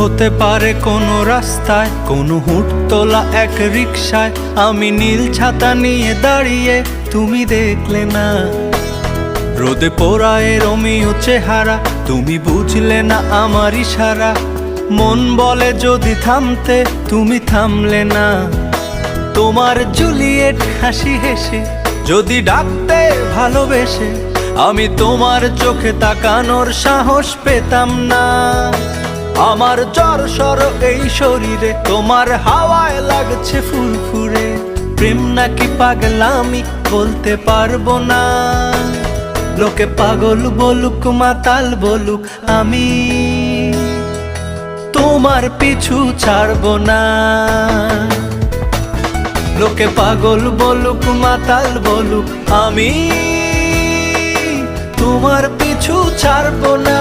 হতে পারে কোনো রাস্তায়, কোনো হুটতোলা এক রিকশায় আমি নীল ছাতা নিয়ে দাঁড়িয়ে, তুমি দেখলে না। রোদে পোড়ায় রোমিও চেহারা, তুমি বুঝলে না আমার ইশারা। মন বলে যদি থামতে, তুমি থামলে না। তোমার জুলিয়েট হাসি হেসে যদি ডাকতে ভালোবেসে, আমি তোমার চোখে তাকানোর সাহস পেতাম না। আমার জ্বর এই শরীরে, তোমার হাওয়ায় লাগছে ফুরফুরে। প্রেম নাকি পাগলামি বলতে পারবো না। লোকে পাগল বলুক মাতাল বলুক, আমি তোমার পিছু ছাড়বো না। লোকে পাগল বলুক মাতাল বলুক, আমি তোমার পিছু ছাড়বো না।